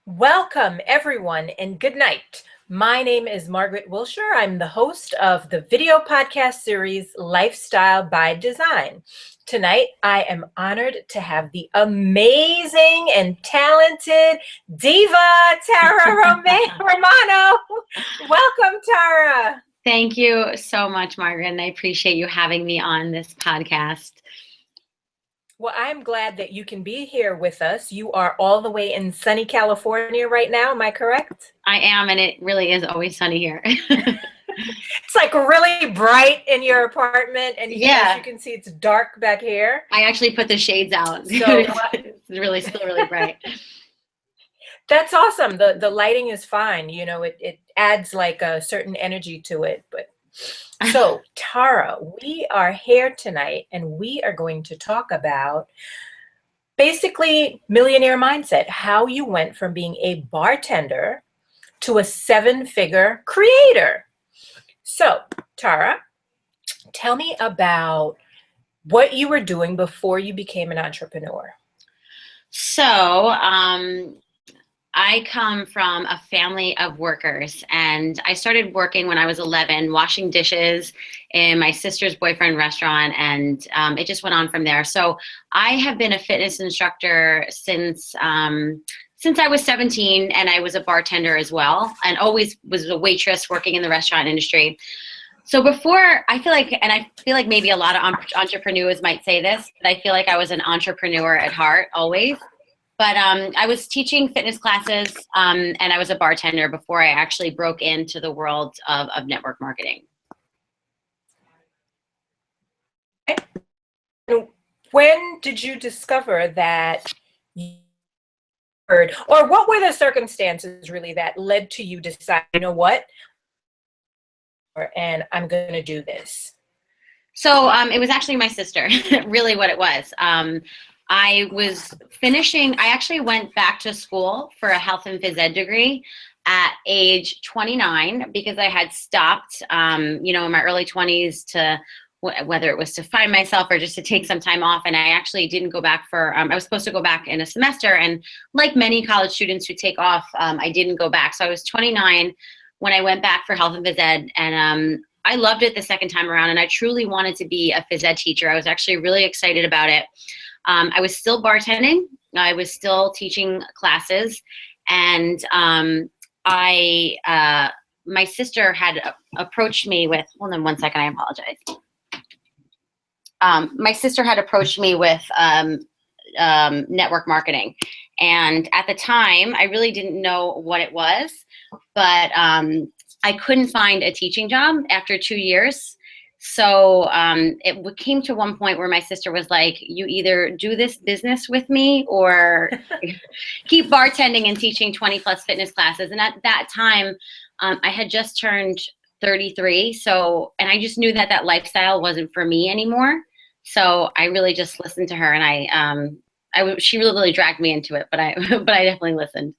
Welcome, everyone, and good night. My name is Margaret Wiltshire. I'm the host of the video podcast series Lifestyle by Design. Tonight, I am honored to have the amazing and talented diva, Tara Romano. Welcome, Tara. Thank you so much, Margaret, and I appreciate you having me on this podcast. Well, I'm glad that you can be here with us. You are all the way in sunny California right now. Am I correct? I am, and it really is always sunny here. It's like really bright in your apartment, and as you can see, it's dark back here. I actually put the shades out, so it's still really bright. That's awesome. The lighting is fine. You know, it adds like a certain energy to it. But so, Tara, we are here tonight, and we are going to talk about basically millionaire mindset, how you went from being a bartender to a 7-figure creator. So, Tara, tell me about what you were doing before you became an entrepreneur. So, I come from a family of workers, and I started working when I was 11, washing dishes in my sister's boyfriend restaurant, and it just went on from there. So I have been a fitness instructor since I was 17, and I was a bartender as well, and always was a waitress working in the restaurant industry. So before, I feel like maybe a lot of entrepreneurs might say this, but I feel like I was an entrepreneur at heart always. But I was teaching fitness classes, and I was a bartender before I actually broke into the world of network marketing. When did you discover that you heard, or what were the circumstances really that led to you decide, you know what, and I'm going to do this? So it was actually my sister, really what it was. I actually went back to school for a health and phys ed degree at age 29 because I had stopped, in my early 20s to whether it was to find myself or just to take some time off. And I actually didn't go back I was supposed to go back in a semester. And like many college students who take off, I didn't go back. So I was 29 when I went back for health and phys ed. And I loved it the second time around. And I truly wanted to be a phys ed teacher. I was actually really excited about it. I was still bartending. I was still teaching classes, and my sister had approached me with. Hold on one second. I apologize. My sister had approached me with network marketing, and at the time, I really didn't know what it was, but I couldn't find a teaching job after 2 years. So it came to one point where my sister was like, you either do this business with me or keep bartending and teaching 20 plus fitness classes. And at that time, I had just turned 33. And I just knew that lifestyle wasn't for me anymore. So I really just listened to her, and she really dragged me into it, but I definitely listened.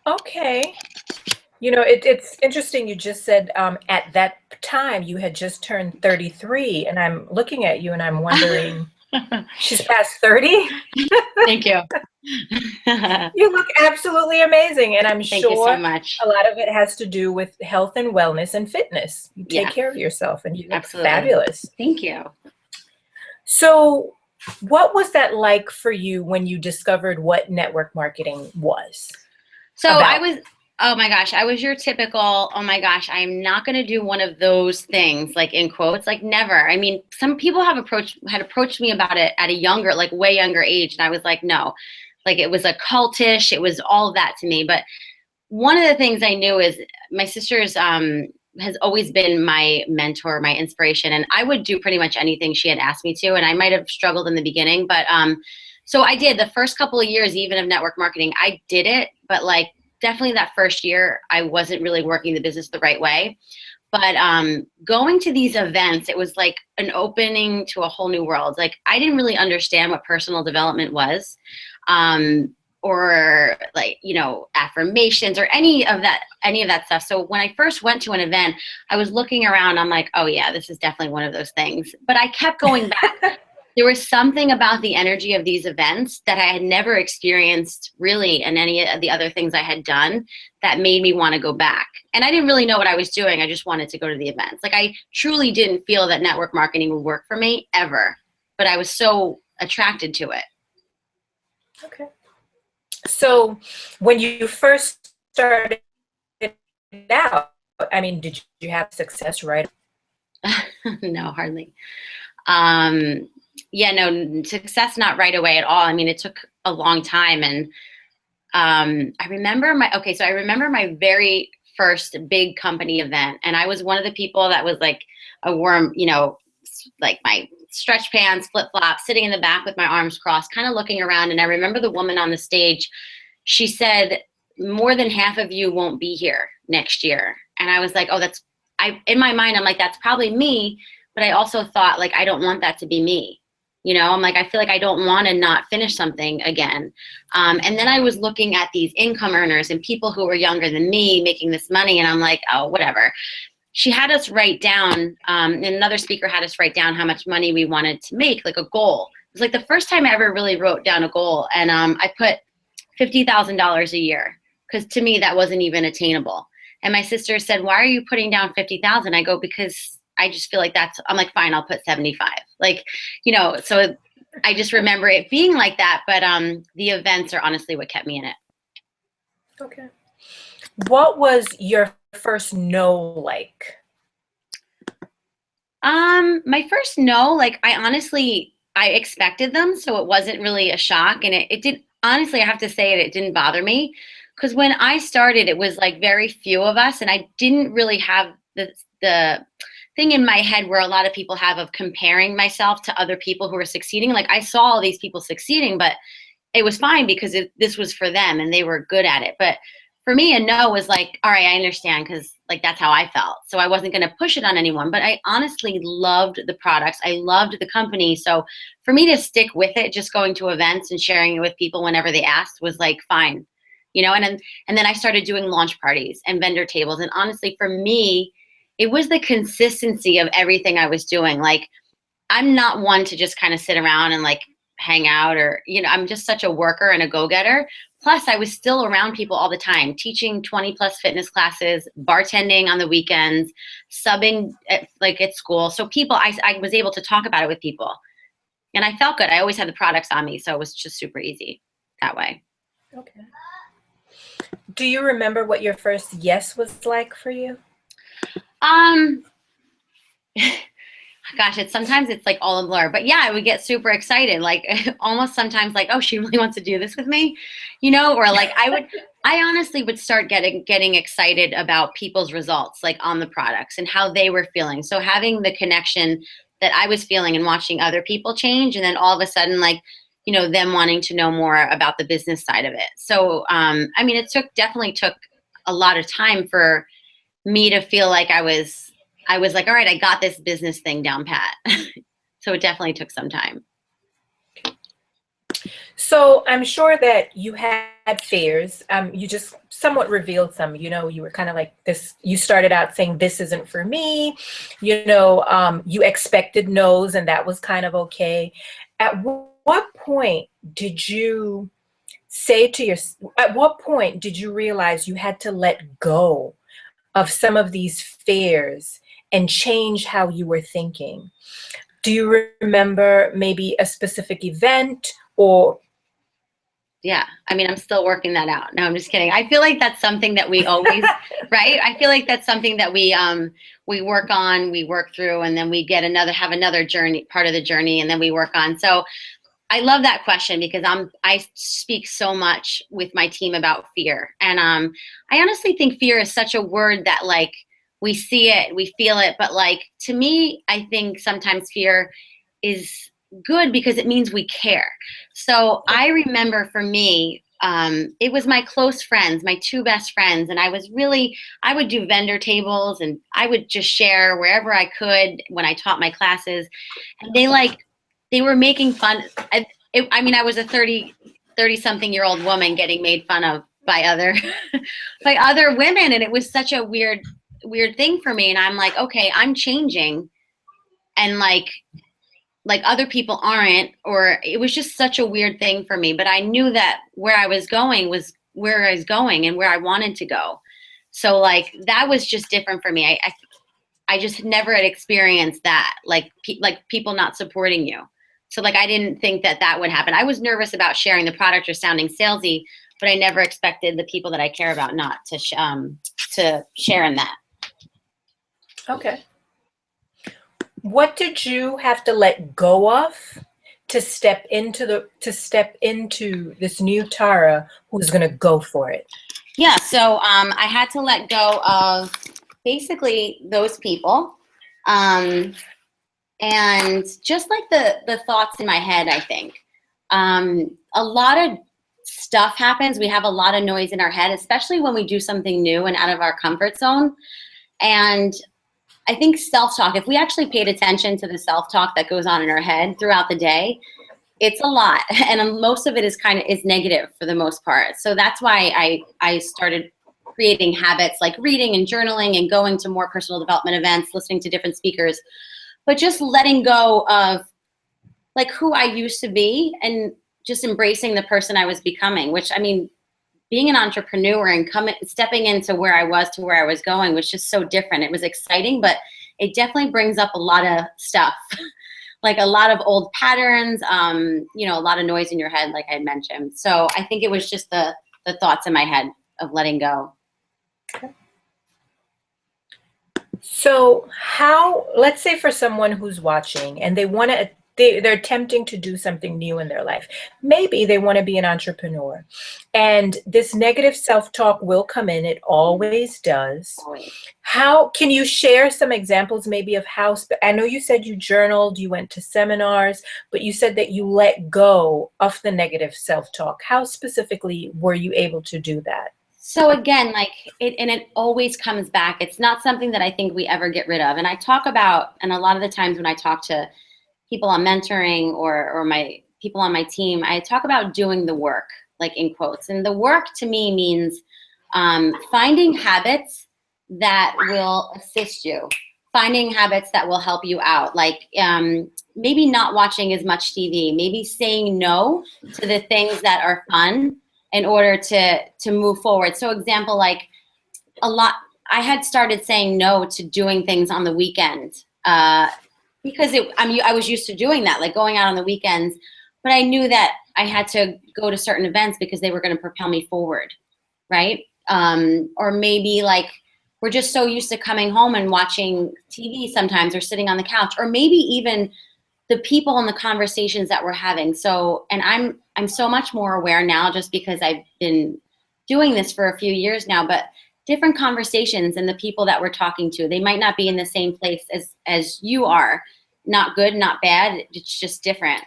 Okay. You know, it's interesting. You just said at that time you had just turned 33, and I'm looking at you and I'm wondering, she's past 30? Thank you. You look absolutely amazing, and I'm Thank sure you so much. A lot of it has to do with health and wellness and fitness. You take care of yourself, and you look fabulous. Thank you. So what was that like for you when you discovered what network marketing was? Oh my gosh, I was your typical, oh my gosh, I'm not going to do one of those things, like in quotes, like never. I mean, some people had approached me about it at a younger, like way younger age. And I was like, no, like it was a cultish. It was all of that to me. But one of the things I knew is my sister's has always been my mentor, my inspiration. And I would do pretty much anything she had asked me to. And I might have struggled in the beginning, but so I did the first couple of years, even of network marketing, I did it, but like, definitely that first year, I wasn't really working the business the right way. But going to these events, it was like an opening to a whole new world. Like I didn't really understand what personal development was, or like, affirmations or any of that stuff. So when I first went to an event, I was looking around, I'm like, oh yeah, this is definitely one of those things. But I kept going back. there was something about the energy of these events that I had never experienced really in any of the other things I had done that made me want to go back. And I didn't really know what I was doing. I just wanted to go to the events. Like, I truly didn't feel that network marketing would work for me ever, but I was so attracted to it. Okay. So when you first started out, I mean, did you have success right? No, hardly. Yeah, no, success not right away at all. I mean, it took a long time. And I remember my very first big company event. And I was one of the people that was like a worm, you know, like my stretch pants, flip-flops, sitting in the back with my arms crossed, kind of looking around. And I remember the woman on the stage, she said, more than half of you won't be here next year. And I was like, oh, in my mind, I'm like, that's probably me. But I also thought, like, I don't want that to be me. You know, I'm like, I feel like I don't want to not finish something again. And then I was looking at these income earners and people who were younger than me making this money. And I'm like, oh, whatever. She had us write down, and another speaker had us write down how much money we wanted to make, like a goal. It was like the first time I ever really wrote down a goal. And I put $50,000 a year, because to me that wasn't even attainable. And my sister said, why are you putting down 50,000? I go, because I just feel like I'm like, fine, I'll put 75. Like, you know, so I just remember it being like that. But the events are honestly what kept me in it. Okay. What was your first no like? My first no, like, I expected them, so it wasn't really a shock. And it did, honestly, I have to say it didn't bother me. Because when I started, it was like very few of us, and I didn't really have the thing in my head where a lot of people have of comparing myself to other people who are succeeding. Like, I saw all these people succeeding, but it was fine because this was for them and they were good at it. But for me, a no was like, all right, I understand, because like that's how I felt. So I wasn't going to push it on anyone, but I honestly loved the products. I loved the company. So for me to stick with it, just going to events and sharing it with people whenever they asked was like, fine. You know, and then I started doing launch parties and vendor tables. And honestly, for me, it was the consistency of everything I was doing. Like, I'm not one to just kind of sit around and like hang out, or, you know, I'm just such a worker and a go-getter. Plus, I was still around people all the time, teaching 20 plus fitness classes, bartending on the weekends, subbing at school. So I was able to talk about it with people, and I felt good. I always had the products on me. So it was just super easy that way. Okay. Do you remember what your first yes was like for you? Gosh, sometimes it's like all a blur, but yeah, I would get super excited. Like almost sometimes like, oh, she really wants to do this with me, you know, or like I honestly would start getting excited about people's results, like on the products and how they were feeling. So having the connection that I was feeling and watching other people change. And then all of a sudden, like, you know, them wanting to know more about the business side of it. So, I mean, it definitely took a lot of time for me to feel like I was like, all right, I got this business thing down pat. So it definitely took some time. So I'm sure that you had fears. You just somewhat revealed some, you know, you were kind of like this, you started out saying, this isn't for me, you know, you expected no's, and that was kind of okay. At what point did you at what point did you realize you had to let go of some of these fears and change how you were thinking? Do you remember maybe a specific event or? Yeah. I mean, I'm still working that out. No, I'm just kidding. I feel like that's something that we always, right? I feel like that's something that we work on, we work through, and then we have another journey, part of the journey, and then we work on. So I love that question because I speak so much with my team about fear. And I honestly think fear is such a word that, like, we see it, we feel it, but like, to me, I think sometimes fear is good because it means we care. So I remember for me, it was my close friends, my two best friends. And I would do vendor tables and I would just share wherever I could when I taught my classes. And they were making fun. I mean, I was a 30 something year old woman getting made fun of by other women. And it was such a weird thing for me. And I'm like, okay, I'm changing. And like like other people aren't, or it was just such a weird thing for me. But I knew that where I was going was where I was going and where I wanted to go. So like that was just different for me. I just never had experienced that, like people not supporting you. So like I didn't think that that would happen. I was nervous about sharing the product or sounding salesy, but I never expected the people that I care about not to share in that. Okay. What did you have to let go of to step into this new Tara who's going to go for it? Yeah, so I had to let go of basically those people, and just like the thoughts in my head. I think a lot of stuff happens. We have a lot of noise in our head, especially when we do something new and out of our comfort zone. And I think self-talk, if we actually paid attention to the self-talk that goes on in our head throughout the day, it's a lot. And most of it is negative for the most part. So that's why I started creating habits like reading and journaling and going to more personal development events, listening to different speakers, but just letting go of like who I used to be and just embracing the person I was becoming, which, I mean, being an entrepreneur and stepping into where I was to where I was going was just so different. It was exciting, but it definitely brings up a lot of stuff, like a lot of old patterns, you know, a lot of noise in your head, like I had mentioned. So I think it was just the thoughts in my head of letting go. So let's say for someone who's watching and they're attempting to do something new in their life. Maybe they want to be an entrepreneur. And this negative self-talk will come in. It always does. How can you share some examples maybe of how, I know you said you journaled, you went to seminars, but you said that you let go of the negative self-talk. How specifically were you able to do that? So again, like it always comes back. It's not something that I think we ever get rid of. And I talk about, and a lot of the times when I talk to people I'm mentoring or my people on my team, I talk about doing the work, like in quotes. And the work to me means finding habits that will assist you, finding habits that will help you out, like maybe not watching as much TV, maybe saying no to the things that are fun in order to move forward. So example, like I had started saying no to doing things on the weekend because I was used to doing that, like going out on the weekends, but I knew that I had to go to certain events because they were going to propel me forward, right? Or maybe like we're just so used to coming home and watching TV sometimes or sitting on the couch, or maybe even the people and the conversations that we're having. So, and I'm so much more aware now just because I've been doing this for a few years now, but different conversations and the people that we're talking to, they might not be in the same place as you are. Not good, not bad, it's just different.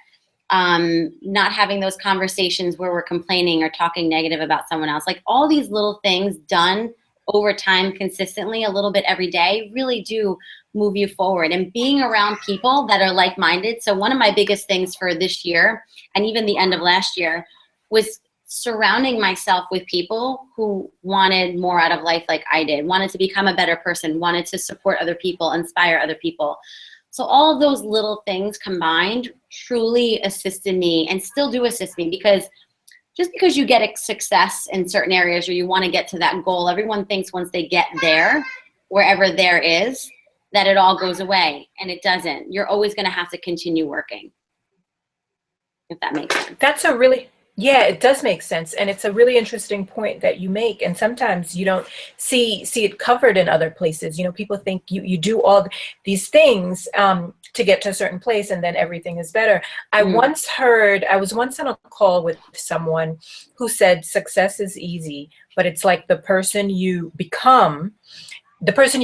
Not having those conversations where we're complaining or talking negative about someone else. Like all these little things done over time consistently, a little bit every day, really do move you forward. And being around people that are like-minded. So one of my biggest things for this year and even the end of last year was surrounding myself with people who wanted more out of life like I did, wanted to become a better person, wanted to support other people, inspire other people. So all of those little things combined truly assisted me and still do assist me, because just because you get a success in certain areas or you want to get to that goal, everyone thinks once they get there, wherever there is, that it all goes away, and it doesn't. You're always going to have to continue working, if that makes sense. Yeah, it does make sense. And it's a really interesting point that you make. And sometimes you don't see it covered in other places. You know, people think you do all these things to get to a certain place and then everything is better. I was once on a call with someone who said success is easy, but it's like the person you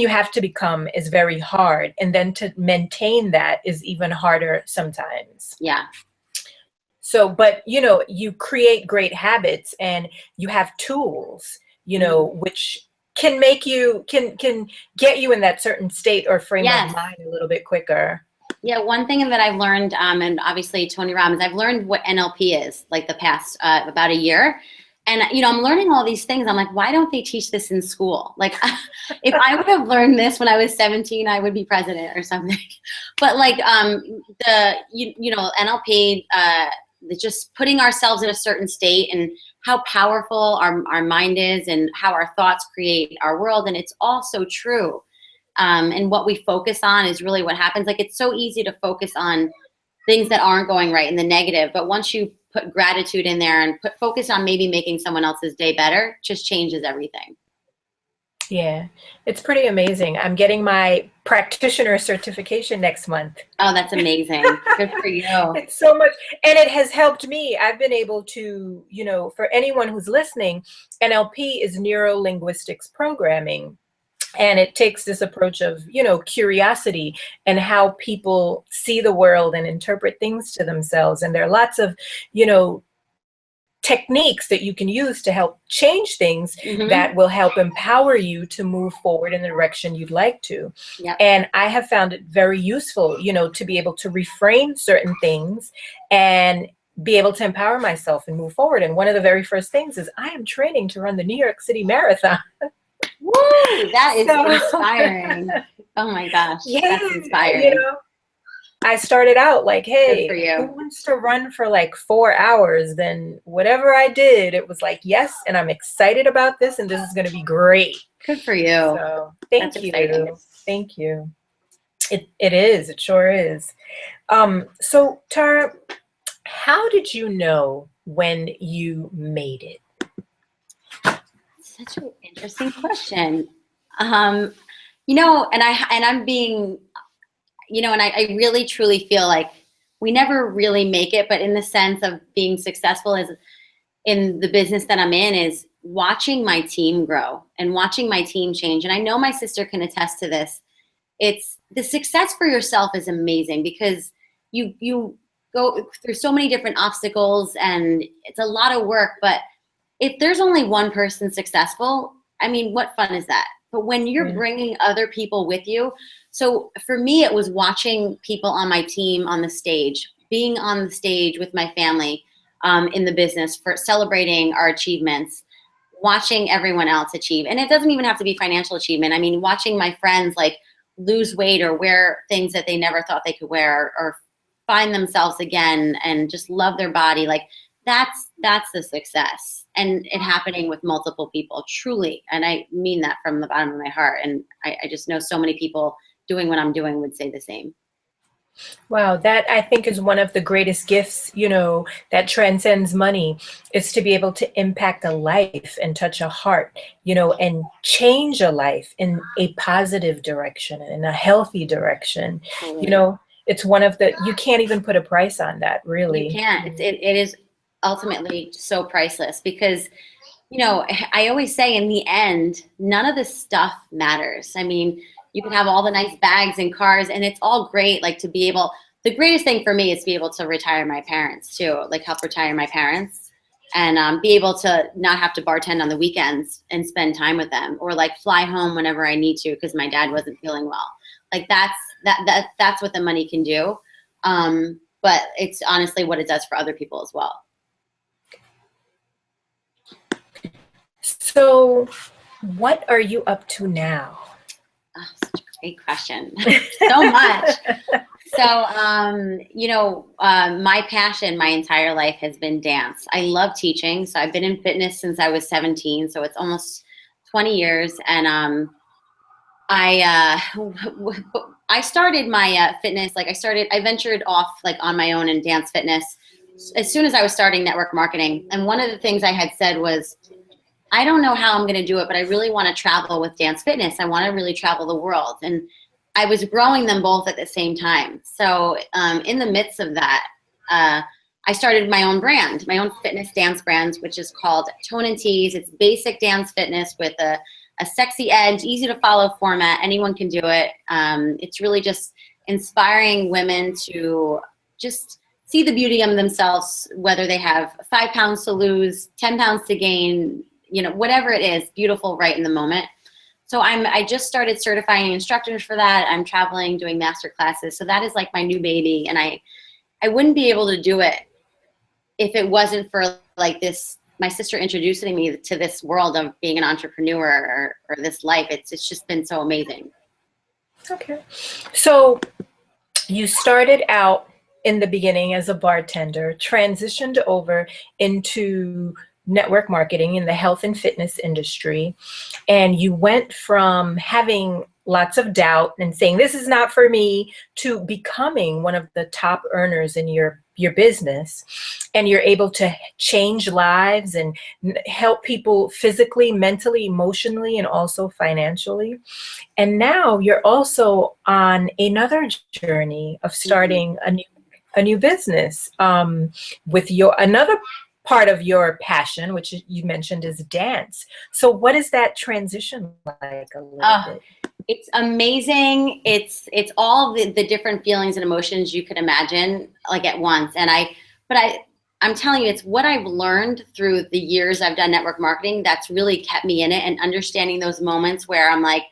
have to become is very hard. And then to maintain that is even harder sometimes. Yeah. So, but, you know, you create great habits and you have tools, you know, which can make you, can get you in that certain state or frame of mind a little bit quicker. Yeah, one thing that I've learned, and obviously Tony Robbins, I've learned what NLP is, like the past about a year. And, I'm learning all these things. I'm like, why don't they teach this in school? Like, if I would have learned this when I was 17, I would be president or something. But like, NLP, just putting ourselves in a certain state and how powerful our mind is and how our thoughts create our world. And it's all so true. And what we focus on is really what happens. Like, it's so easy to focus on things that aren't going right and the negative. But once you put gratitude in there and focus on maybe making someone else's day better, just changes everything. Yeah, it's pretty amazing. I'm getting my practitioner certification next month. Oh, that's amazing. Good for you. It's so much. And it has helped me. I've been able to, for anyone who's listening, NLP is neuro-linguistics programming. And it takes this approach of, curiosity and how people see the world and interpret things to themselves. And there are lots of, techniques that you can use to help change things that will help empower you to move forward in the direction you'd like to. Yep. And I have found it very useful, to be able to reframe certain things and be able to empower myself and move forward. And one of the very first things is I am training to run the New York City Marathon. Woo! That is inspiring. Oh my gosh. Yeah, that's inspiring. I started out like, hey, for you. Who wants to run for like 4 hours? Then whatever I did, it was like, yes, and I'm excited about this, and this is going to be great. Good for you. So thank you. Exciting. Thank you. It is. It sure is. So Tara, how did you know when you made it? Such an interesting question. And I'm being, and I really truly feel like we never really make it, but in the sense of being successful is in the business that I'm in is watching my team grow and watching my team change. And I know my sister can attest to this. It's the success for yourself is amazing because you go through so many different obstacles and it's a lot of work, but if there's only one person successful, I mean, what fun is that? But when you're bringing other people with you, so for me, it was watching people on my team on the stage, being on the stage with my family in the business for celebrating our achievements, watching everyone else achieve. And it doesn't even have to be financial achievement. I mean, watching my friends like lose weight or wear things that they never thought they could wear or find themselves again and just love their body. Like that's the success. And it happening with multiple people, truly. And I mean that from the bottom of my heart. And I just know so many people doing what I'm doing would say the same. Wow, that I think is one of the greatest gifts, that transcends money, is to be able to impact a life and touch a heart, and change a life in a positive direction, in a healthy direction. It's one of you can't even put a price on that, really. You can't. It is ultimately so priceless because, I always say in the end, none of this stuff matters. I mean, you can have all the nice bags and cars and it's all great. Like the greatest thing for me is to be able to retire my parents too, like help retire my parents and be able to not have to bartend on the weekends and spend time with them or like fly home whenever I need to because my dad wasn't feeling well. Like that's what the money can do. But it's honestly what it does for other people as well. So what are you up to now? Oh, such a great question. So much. So, my passion my entire life has been dance. I love teaching. So I've been in fitness since I was 17. So it's almost 20 years. And I started my fitness. Like I ventured off like on my own in dance fitness as soon as I was starting network marketing. And one of the things I had said was, I don't know how I'm going to do it, but I really want to travel with dance fitness. I want to really travel the world. And I was growing them both at the same time. So in the midst of that, I started my own brand, my own fitness dance brand, which is called Tone and Tease. It's basic dance fitness with a sexy edge, easy to follow format. Anyone can do it. It's really just inspiring women to just see the beauty of themselves, whether they have 5 pounds to lose, 10 pounds to gain, whatever it is, beautiful right in the moment. So I just started certifying instructors for that. I'm traveling, doing master classes. So that is like my new baby. And I wouldn't be able to do it if it wasn't for like this my sister introducing me to this world of being an entrepreneur or this life. It's just been so amazing. Okay. So you started out in the beginning as a bartender, transitioned over into network marketing in the health and fitness industry, and you went from having lots of doubt and saying this is not for me to becoming one of the top earners in your business, and you're able to change lives and help people physically, mentally, emotionally, and also financially. And now you're also on another journey of starting a new business, with your another part of your passion, which you mentioned is dance. So what is that transition like a little bit? It's amazing. It's all the different feelings and emotions you could imagine like at once. And I'm telling you, it's what I've learned through the years I've done network marketing that's really kept me in it, and understanding those moments where I'm like,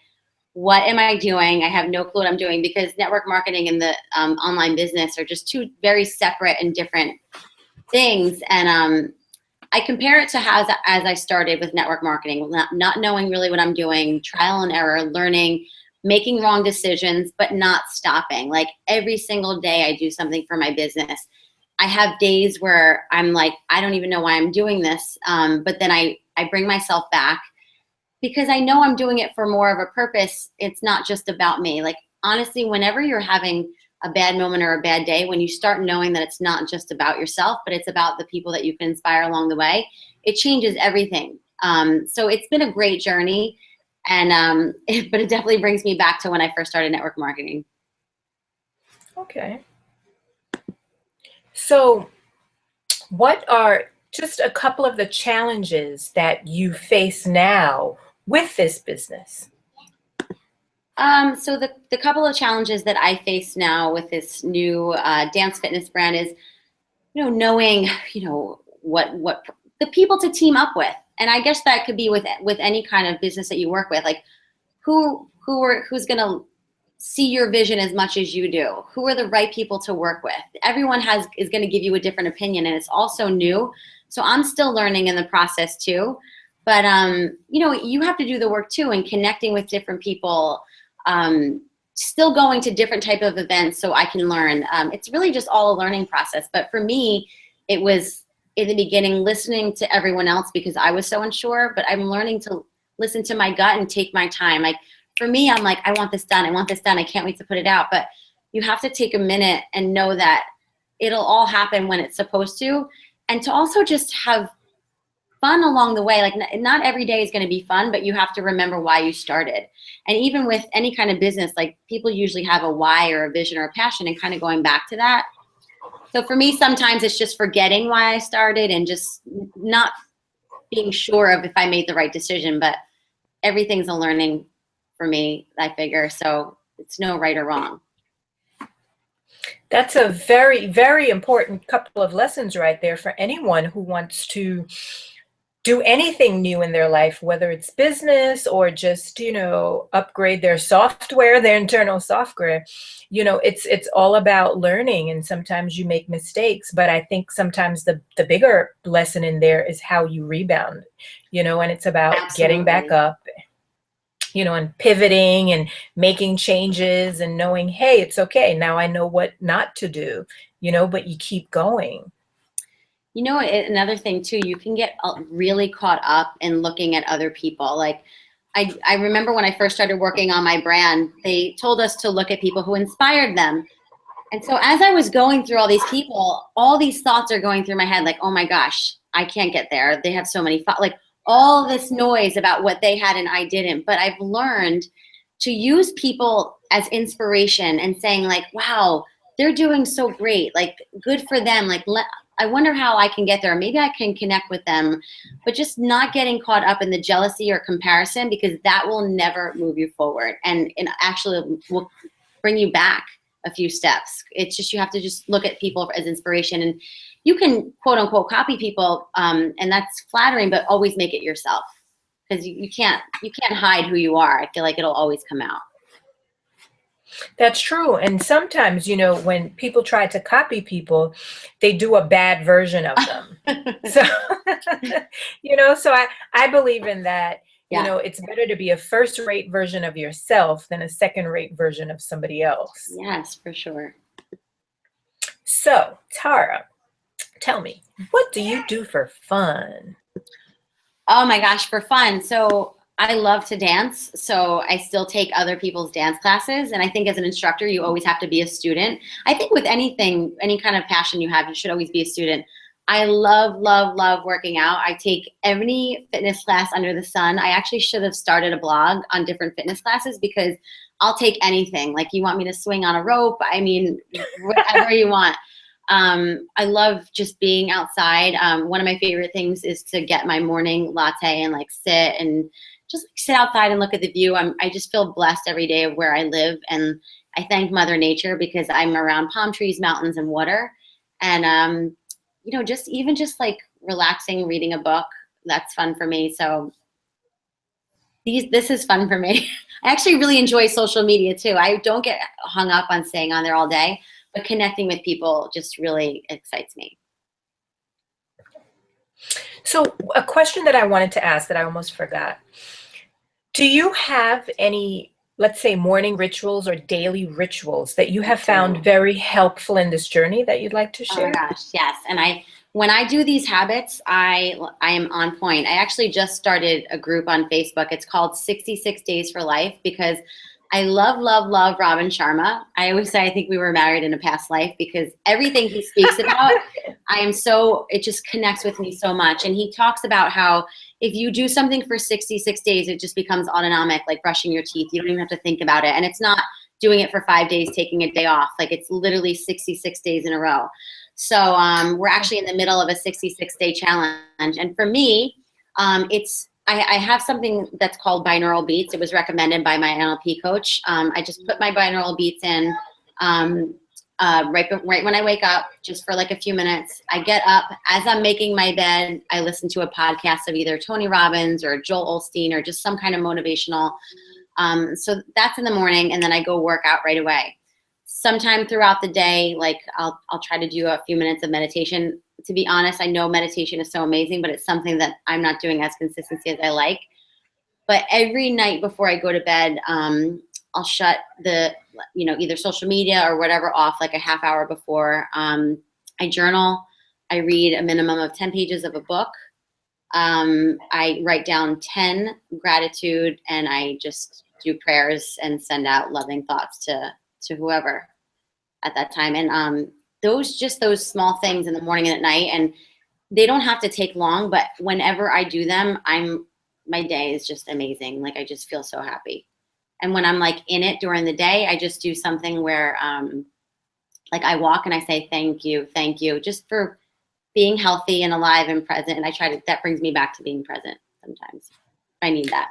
what am I doing? I have no clue what I'm doing, because network marketing and the online business are just two very separate and different things. And I compare it to as I started with network marketing, not knowing really what I'm doing, trial and error, learning, making wrong decisions, but not stopping. Like every single day I do something for my business. I have days where I'm like, I don't even know why I'm doing this. But then I bring myself back, because I know I'm doing it for more of a purpose. It's not just about me. Like, honestly, whenever you're having a bad moment or a bad day, when you start knowing that it's not just about yourself, but it's about the people that you can inspire along the way, it changes everything. So it's been a great journey, and but it definitely brings me back to when I first started network marketing. Okay. So what are just a couple of the challenges that you face now with this business? So the couple of challenges that I face now with this new dance fitness brand is, knowing, what the people to team up with. And I guess that could be with any kind of business that you work with, like who's going to see your vision as much as you do, who are the right people to work with. Everyone is going to give you a different opinion, and it's also new. So I'm still learning in the process too. But, you have to do the work too, and connecting with different people, still going to different type of events so I can learn. It's really just all a learning process. But for me, it was in the beginning listening to everyone else because I was so unsure, but I'm learning to listen to my gut and take my time. Like for me, I'm like, I want this done. I can't wait to put it out. But you have to take a minute and know that it'll all happen when it's supposed to. And to also just have fun along the way. Like not every day is going to be fun, but you have to remember why you started. And even with any kind of business, like people usually have a why or a vision or a passion, and kind of going back to that. So for me, sometimes it's just forgetting why I started and just not being sure of if I made the right decision, but everything's a learning for me, I figure. So it's no right or wrong. That's a very, very important couple of lessons right there for anyone who wants to do anything new in their life, whether it's business or just, upgrade their software, their internal software. It's all about learning, and sometimes you make mistakes, but I think sometimes the bigger lesson in there is how you rebound, and it's about Absolutely. Getting back up, and pivoting and making changes and knowing, hey, it's okay. Now I know what not to do, but you keep going. Another thing too, you can get really caught up in looking at other people. Like I remember when I first started working on my brand, they told us to look at people who inspired them. And so as I was going through all these people, all these thoughts are going through my head, like, oh my gosh, I can't get there. They have so many thoughts, like all this noise about what they had and I didn't. But I've learned to use people as inspiration and saying like, wow, they're doing so great. Like good for them. Like, I wonder how I can get there. Maybe I can connect with them, but just not getting caught up in the jealousy or comparison, because that will never move you forward and actually will bring you back a few steps. It's just, you have to just look at people as inspiration, and you can quote unquote copy people. And that's flattering, but always make it yourself, because you can't hide who you are. I feel like it'll always come out. That's true. And sometimes, when people try to copy people, they do a bad version of them. So, so I believe in that, Yeah. it's better to be a first-rate version of yourself than a second-rate version of somebody else. Yes, for sure. So, Tara, tell me, what do you do for fun? Oh my gosh, for fun. So I love to dance. So I still take other people's dance classes. And I think as an instructor, you always have to be a student. I think with anything, any kind of passion you have, you should always be a student. I love, love, love working out. I take any fitness class under the sun. I actually should have started a blog on different fitness classes because I'll take anything. Like you want me to swing on a rope? I mean, whatever you want. I love just being outside. One of my favorite things is to get my morning latte and like sit and just like, sit outside and look at the view. I just feel blessed every day of where I live. And I thank Mother Nature because I'm around palm trees, mountains, and water. And, just like relaxing, reading a book, that's fun for me. So this is fun for me. I actually really enjoy social media too. I don't get hung up on staying on there all day, but connecting with people just really excites me. So a question that I wanted to ask that I almost forgot. Do you have any, let's say, morning rituals or daily rituals that you have found very helpful in this journey that you'd like to share? Oh my gosh, yes. And when I do these habits, I am on point. I actually just started a group on Facebook. It's called 66 Days for Life because I love, love, love Robin Sharma. I always say I think we were married in a past life because everything he speaks about, it just connects with me so much. And he talks about how if you do something for 66 days, it just becomes autonomic, like brushing your teeth. You don't even have to think about it. And it's not doing it for 5 days, taking a day off. Like it's literally 66 days in a row. So we're actually in the middle of a 66-day challenge. And for me, I have something that's called binaural beats. It was recommended by my NLP coach. I just put my binaural beats in right when I wake up, just for like a few minutes. I get up. As I'm making my bed, I listen to a podcast of either Tony Robbins or Joel Osteen or just some kind of motivational. So that's in the morning, and then I go work out right away. Sometime throughout the day, like I'll try to do a few minutes of meditation. To be honest, I know meditation is so amazing, but it's something that I'm not doing as consistently as I like. But every night before I go to bed, I'll shut the, either social media or whatever off like a half hour before. I journal. I read a minimum of 10 pages of a book. I write down 10 gratitude, and I just do prayers and send out loving thoughts to whoever at that time. And those small things in the morning and at night, and they don't have to take long, but whenever I do them, my day is just amazing. Like I just feel so happy. And when I'm like in it during the day, I just do something where like I walk and I say thank you just for being healthy and alive and present. And that brings me back to being present sometimes. I need that.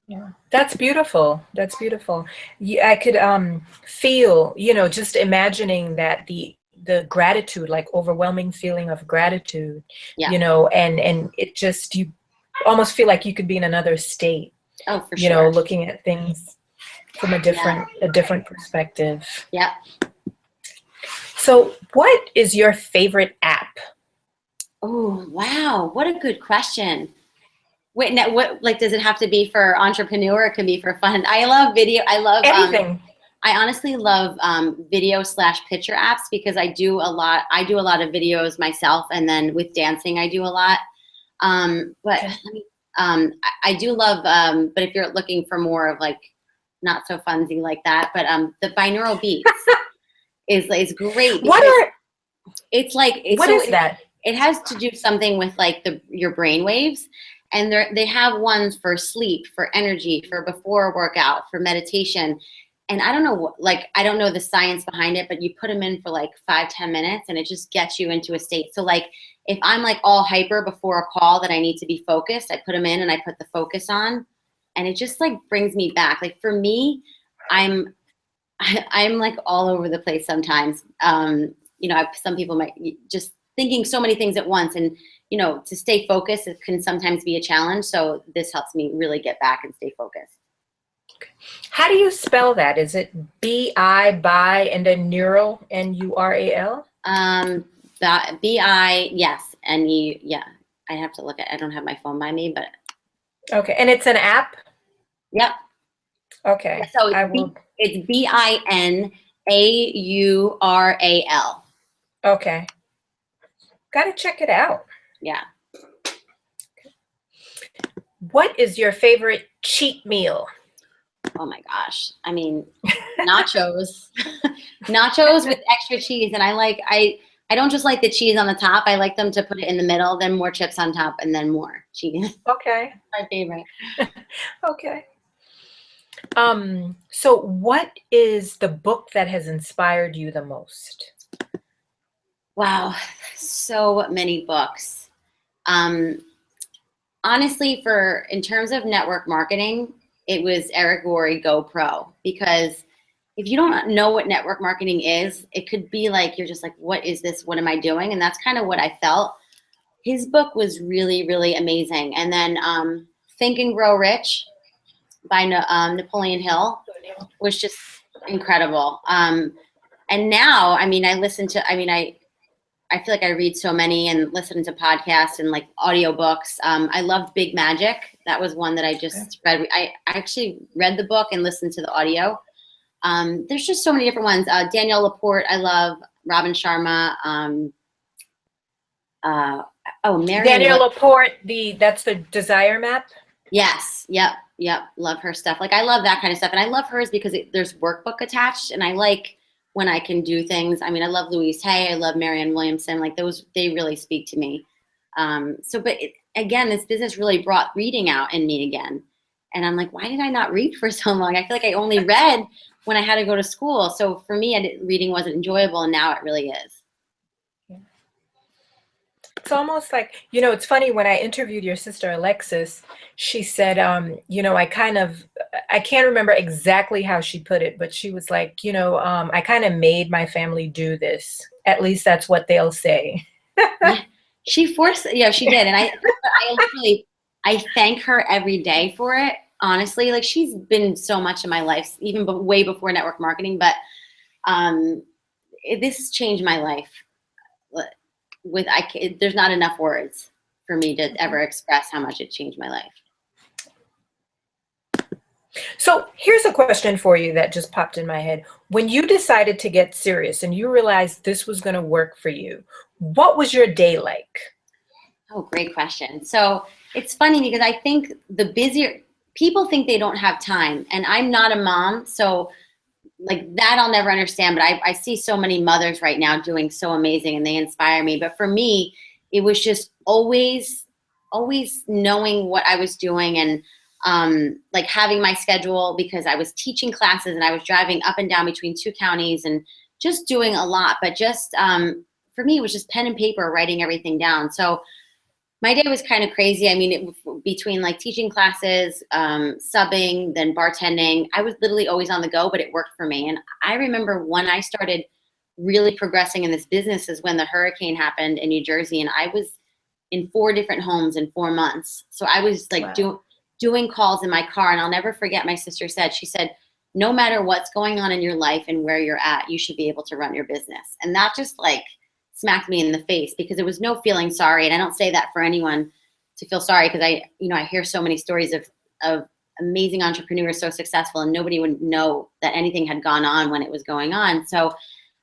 Yeah, that's beautiful. That's beautiful. I could feel, just imagining that the gratitude, like overwhelming feeling of gratitude, and it just, you almost feel like you could be in another state. Oh, for sure. Looking at things from a different perspective. Yeah. So what is your favorite app? Oh, wow. What a good question. Wait, now what, like, does it have to be for entrepreneur? It can be for fun. I love video. I love anything. I honestly love video/picture apps because I do a lot of videos myself, and then with dancing I do a lot. I do love, but if you're looking for more of like not so funsy like that, but the binaural beats is great. What is that? It has to do something with like your brain waves. And they have ones for sleep, for energy, for before a workout, for meditation. And I don't know, I don't know the science behind it, but you put them in for like 5-10 minutes and it just gets you into a state. So like if I'm like all hyper before a call that I need to be focused, I put them in and I put the focus on, and it just like brings me back. Like for me, I'm like all over the place sometimes. Some people might just thinking so many things at once, and to stay focused, it can sometimes be a challenge. So this helps me really get back and stay focused. How do you spell that? Is it B-I, by, and then neural, N-U-R-A-L? B-I, yes. N-E, yeah. I have to look at, I don't have my phone by me, but. Okay, and it's an app? Yep. Okay, So I will. it's B-I-N-A-U-R-A-L. Okay, got to check it out. Yeah. What is your favorite cheat meal? Oh my gosh. I mean, nachos. Nachos with extra cheese. And I don't just like the cheese on the top. I like them to put it in the middle, then more chips on top, and then more cheese. Okay. My favorite. Okay. So what is the book that has inspired you the most? Wow. So many books. Honestly, in terms of network marketing, it was Eric Worre Go Pro, because if you don't know what network marketing is, it could be like, you're just like, what is this? What am I doing? And that's kind of what I felt. His book was really, really amazing. And then Think and Grow Rich by Napoleon Hill was just incredible. And now, I mean, I feel like I read so many and listen to podcasts and like audiobooks. I loved Big Magic. That was one that I just read. I actually read the book and listened to the audio. There's just so many different ones. Danielle Laporte, I love. Robin Sharma. Marion. Danielle Laporte, that's the Desire Map? Yes. Yep. Love her stuff. Like, I love that kind of stuff. And I love hers because there's workbook attached. And I like when I can do things. I mean, I love Louise Hay. I love Marianne Williamson. Like, those, they really speak to me. Again, this business really brought reading out in me again. And I'm like, why did I not read for so long? I feel like I only read when I had to go to school. So for me, reading wasn't enjoyable. And now it really is. It's almost like, it's funny, when I interviewed your sister Alexis, she said, I can't remember exactly how she put it, but she was like, I kind of made my family do this. At least that's what they'll say. She forced, she did. And I thank her every day for it. Honestly, like, she's been so much in my life, even way before network marketing, but this changed my life. There's not enough words for me to ever express how much it changed my life. So here's a question for you that just popped in my head. When you decided to get serious and you realized this was going to work for you, what was your day like? Oh, great question. So it's funny because I think people think they don't have time, and I'm not a mom. So like that, I'll never understand, but I see so many mothers right now doing so amazing and they inspire me. But for me, it was just always knowing what I was doing, and like having my schedule, because I was teaching classes and I was driving up and down between 2 counties and just doing a lot. But just for me, it was just pen and paper, writing everything down. So my day was kind of crazy. I mean, between like teaching classes, subbing, then bartending, I was literally always on the go, but it worked for me. And I remember when I started really progressing in this business is when the hurricane happened in New Jersey, and I was in 4 different homes in 4 months. So I was like doing calls in my car. And I'll never forget, my sister she said, no matter what's going on in your life and where you're at, you should be able to run your business. And that just like smacked me in the face, because there was no feeling sorry. And I don't say that for anyone to feel sorry, because I hear so many stories of amazing entrepreneurs so successful, and nobody would know that anything had gone on when it was going on. So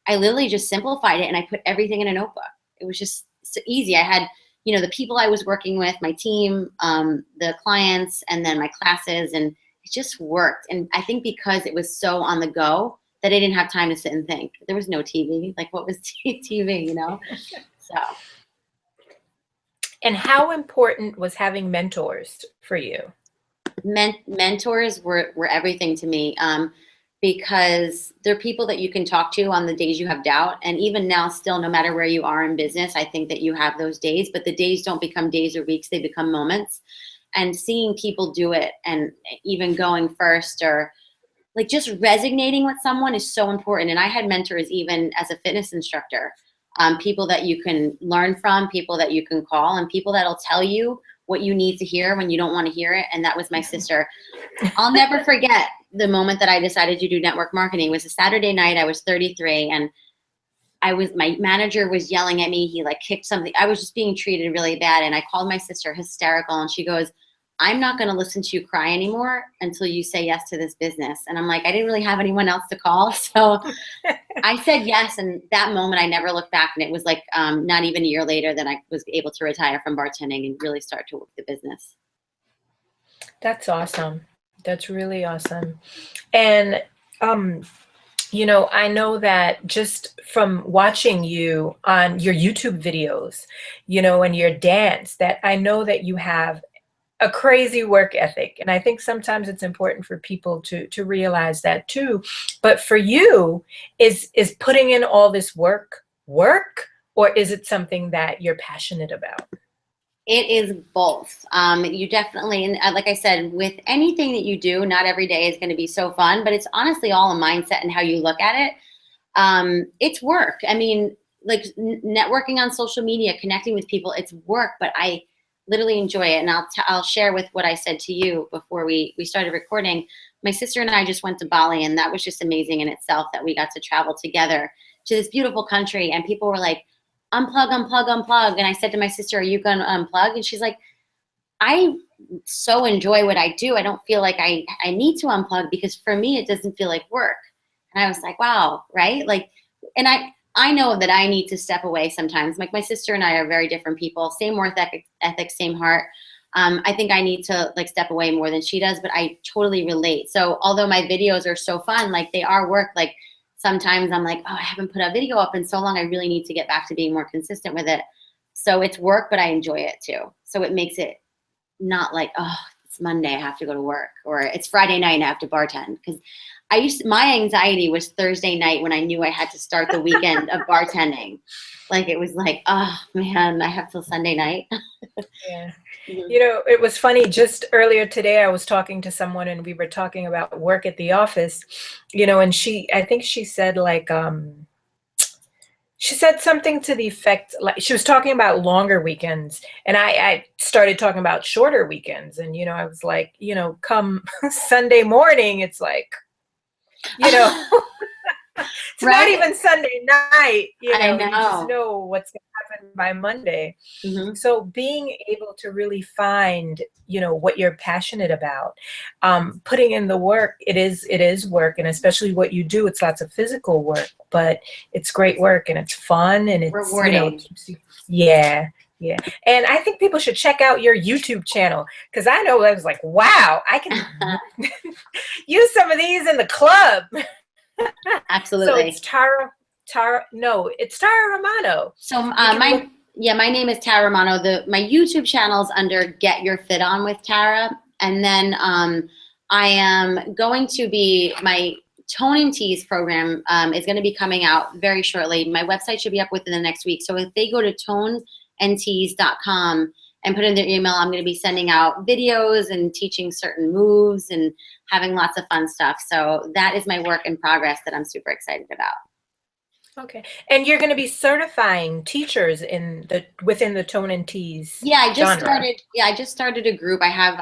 I literally just simplified it and I put everything in a notebook. It was just so easy. I had, the people I was working with, my team, the clients, and then my classes, and it just worked. And I think because it was so on the go, that I didn't have time to sit and think. There was no TV. Like, what was TV, So. And how important was having mentors for you? Mentors were everything to me, because they're people that you can talk to on the days you have doubt. And even now, still, no matter where you are in business, I think that you have those days, but the days don't become days or weeks, they become moments. And seeing people do it, and even going first, or like just resonating with someone, is so important. And I had mentors even as a fitness instructor, people that you can learn from, people that you can call, and people that'll tell you what you need to hear when you don't want to hear it. And that was my sister. I'll never forget the moment that I decided to do network marketing. It was a Saturday night. I was 33 and my manager was yelling at me. He like kicked something. I was just being treated really bad. And I called my sister hysterical and she goes, I'm not going to listen to you cry anymore until you say yes to this business. And I'm like, I didn't really have anyone else to call. So I said yes. And that moment I never looked back. And it was like not even a year later that I was able to retire from bartending and really start to work the business. That's awesome. That's really awesome. And, you know, I know that just from watching you on your YouTube videos, you know, and your dance, that I know that you have a crazy work ethic. And I think sometimes it's important for people to realize that too. But for you, is putting in all this work, or is it something that you're passionate about? It is both. You definitely, and like I said, with anything that you do, not every day is going to be so fun, but it's honestly all a mindset and how you look at it. It's work. I mean, like networking on social media, connecting with people, it's work, but I literally enjoy it. And I'll share with what I said to you before we started recording. My sister and I just went to Bali, and that was just amazing in itself that we got to travel together to this beautiful country. And people were like, unplug, unplug, unplug. And I said to my sister, are you going to unplug? And she's like, I so enjoy what I do. I don't feel like I need to unplug because for me, it doesn't feel like work. And I was like, wow, right? Like, and I know that I need to step away sometimes. Like my sister and I are very different people, same work ethic, same heart. I think I need to like step away more than she does, but I totally relate. So although my videos are so fun, like they are work, like sometimes I'm like, oh, I haven't put a video up in so long. I really need to get back to being more consistent with it. So it's work, but I enjoy it too. So it makes it not like, oh, it's Monday, I have to go to work, or it's Friday night and I have to bartend. Because my anxiety was Thursday night when I knew I had to start the weekend of bartending. Like it was like, oh man, I have till Sunday night. Yeah. You know, it was funny, just earlier today, I was talking to someone and we were talking about work at the office, you know, and I think she said like, she said something to the effect, like she was talking about longer weekends, and I started talking about shorter weekends. And, you know, I was like, you know, come Sunday morning, it's like, you know, it's Right? not even Sunday night, you know, I know. you just know what's going to happen by Monday. Mm-hmm. So being able to really find, you know, what you're passionate about, putting in the work, it is work. And especially what you do, it's lots of physical work, but it's great work and it's fun and it's rewarding. You know, it keeps you, yeah. Yeah. And I think people should check out your YouTube channel, because I know I was like, wow, I can use some of these in the club. Absolutely. So it's Tara, it's Tara Romano. So my name is Tara Romano. My YouTube channel is under Get Your Fit On with Tara. And then I am going to be, my Tone and Tease program is going to be coming out very shortly. My website should be up within the next week. So if they go to toneandtease.com and put in their email, I'm going to be sending out videos and teaching certain moves and having lots of fun stuff. So that is my work in progress that I'm super excited about. Okay. And you're going to be certifying teachers within the Tone and Tease. Yeah, I just genre. started a group. I have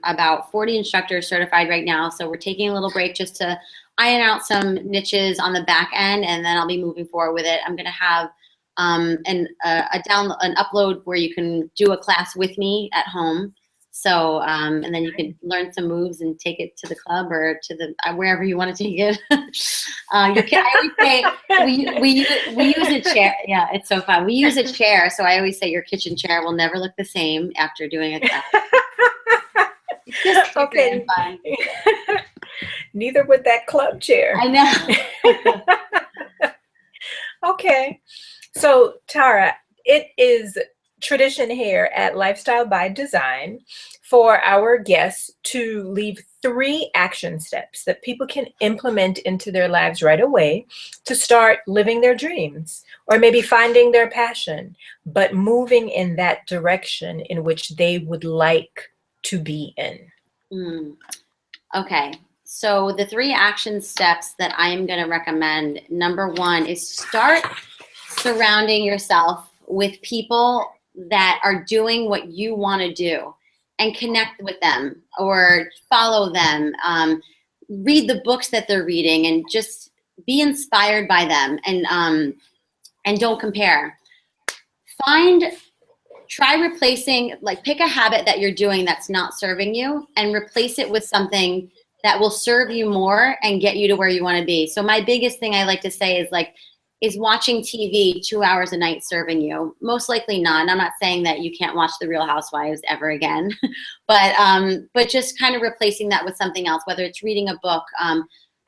about 40 instructors certified right now. So we're taking a little break just to iron out some niches on the back end, and then I'll be moving forward with it. I'm going to have an upload where you can do a class with me at home. So, and then you can learn some moves and take it to the club or to the wherever you want to take it. I always say we use a chair. Yeah, it's so fun. We use a chair, so I always say your kitchen chair will never look the same after doing a class. It's just okay. fun. Neither would that club chair. I know. Okay. So Tara, it is tradition here at Lifestyle by Design for our guests to leave 3 action steps that people can implement into their lives right away to start living their dreams, or maybe finding their passion, but moving in that direction in which they would like to be in. Okay. So the 3 action steps that I am going to recommend, number 1 is start surrounding yourself with people that are doing what you want to do, and connect with them or follow them. Read the books that they're reading and just be inspired by them, and don't compare. Try replacing, like pick a habit that you're doing that's not serving you and replace it with something that will serve you more and get you to where you want to be. So my biggest thing I like to say is watching TV 2 hours a night serving you? Most likely not. And I'm not saying that you can't watch The Real Housewives ever again, but just kind of replacing that with something else, whether it's reading a book,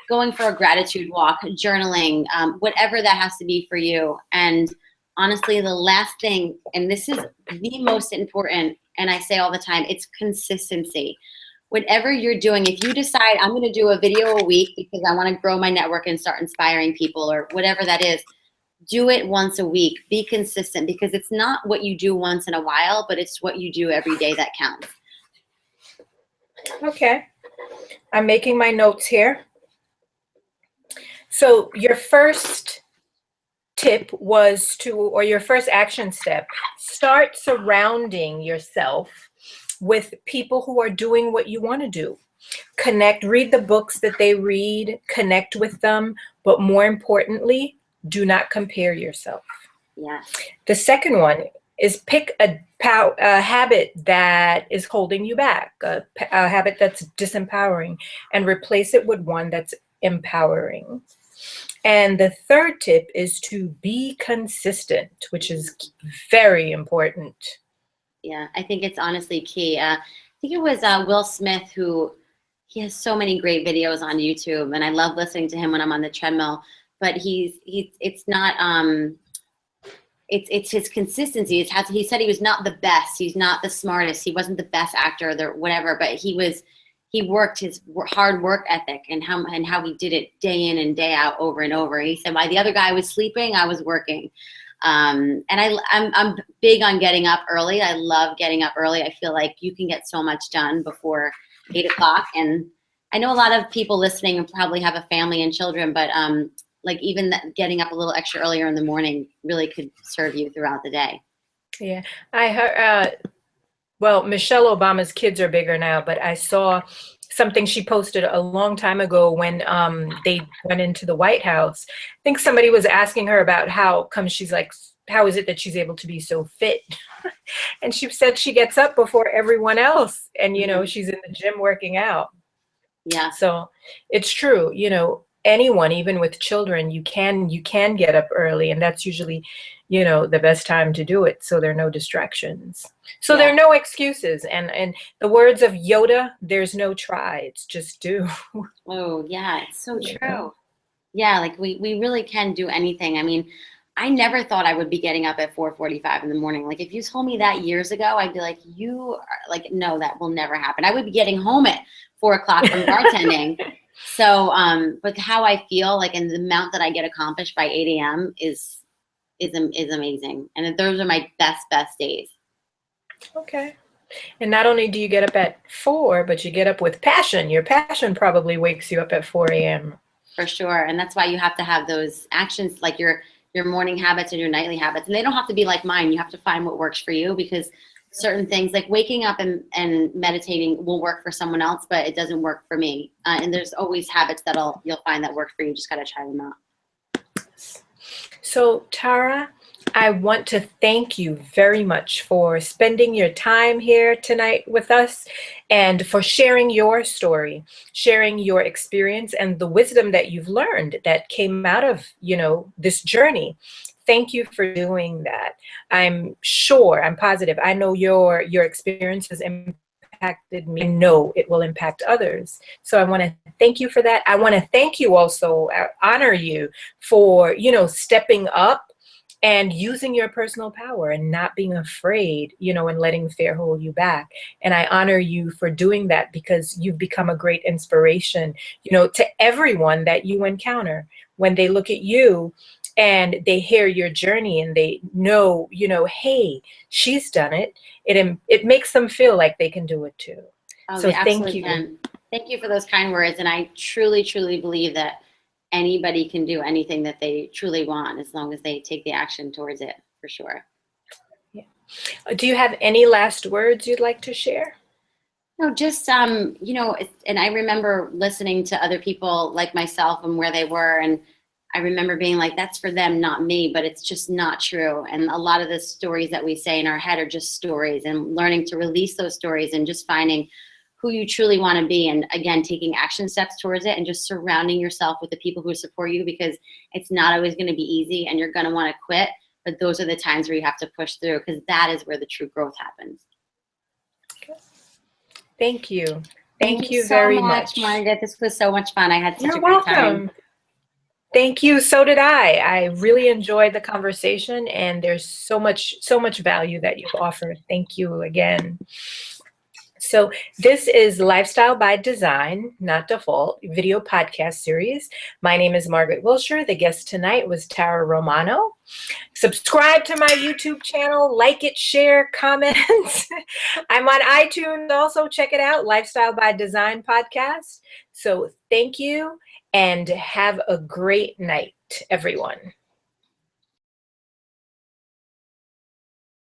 going for a gratitude walk, journaling, whatever that has to be for you. And honestly, the last thing, and this is the most important, and I say all the time, it's consistency. Whatever you're doing, if you decide I'm going to do a video a week because I want to grow my network and start inspiring people or whatever that is, do it once a week. Be consistent, because it's not what you do once in a while, but it's what you do every day that counts. Okay. I'm making my notes here. So your first tip was or your first action step, start surrounding yourself with people who are doing what you want to do. Read the books that they read, connect with them, but more importantly, do not compare yourself. Yeah. The second one is pick a habit that is holding you back, a habit that's disempowering, and replace it with one that's empowering. And the third tip is to be consistent, which is very important. Yeah, I think it's honestly key. I think it was Will Smith he has so many great videos on YouTube, and I love listening to him when I'm on the treadmill. But it's his consistency. He said he was not the best. He's not the smartest. He wasn't the best actor or whatever, but he worked his hard work ethic and how he did it day in and day out over and over. He said, while the other guy was sleeping, I was working. And I'm big on getting up early. I love getting up early. I feel like you can get so much done before 8 o'clock. And I know a lot of people listening probably have a family and children, but like even getting up a little extra earlier in the morning really could serve you throughout the day. Yeah, I heard. Well, Michelle Obama's kids are bigger now, but I saw something she posted a long time ago when they went into the White House. I think somebody was asking her about how is it that she's able to be so fit? And she said she gets up before everyone else, and she's in the gym working out. Yeah. So it's true. Anyone, even with children, you can get up early, and that's usually the best time to do it, so there are no distractions. So there are no excuses, and the words of Yoda, there's no try, it's just do. Oh yeah, it's so true. Yeah, like we really can do anything. I mean, I never thought I would be getting up at 4:45 in the morning. Like if you told me that years ago, I'd be like, you are like, no, that will never happen. I would be getting home at 4 o'clock from bartending. So, but how I feel, like, and the amount that I get accomplished by 8 a.m. is amazing. And those are my best days. Okay. And not only do you get up at 4, but you get up with passion. Your passion probably wakes you up at 4 a.m. For sure. And that's why you have to have those actions, like your morning habits and your nightly habits. And they don't have to be like mine. You have to find what works for you, because certain things like waking up and meditating will work for someone else, but it doesn't work for me. And there's always habits you'll find that work for you. Just got to try them out. So Tara, I want to thank you very much for spending your time here tonight with us and for sharing your story, sharing your experience and the wisdom that you've learned that came out of, this journey. Thank you for doing that. I'm positive. I know your experience has impacted me. I know it will impact others. So I want to thank you for that. I want to thank you also, honor you for, stepping up and using your personal power and not being afraid, and letting fear hold you back. And I honor you for doing that, because you've become a great inspiration, to everyone that you encounter. When they look at you and they hear your journey and they know, hey, she's done it. It makes them feel like they can do it too. Oh, so thank you. Thank you for those kind words. And I truly, truly believe that anybody can do anything that they truly want, as long as they take the action towards it, for sure. Yeah. Do you have any last words you'd like to share? No, just and I remember listening to other people like myself and where they were, and I remember being like, that's for them, not me, but it's just not true. And a lot of the stories that we say in our head are just stories, and learning to release those stories and just finding who you truly want to be, and again, taking action steps towards it, and just surrounding yourself with the people who support you, because it's not always going to be easy and you're going to want to quit, but those are the times where you have to push through, because that is where the true growth happens. Thank you. Thank you so very much, Margaret. This was so much fun. I had such You're a great time. welcome. Thank you. So did I. I really enjoyed the conversation, and there's so much value that you've offered. Thank you again. So this is Lifestyle by Design, Not Default, video podcast series. My name is Margaret Wiltshire. The guest tonight was Tara Romano. Subscribe to my YouTube channel, like it, share, comment. I'm on iTunes also. Check it out, Lifestyle by Design podcast. So thank you, and have a great night, everyone.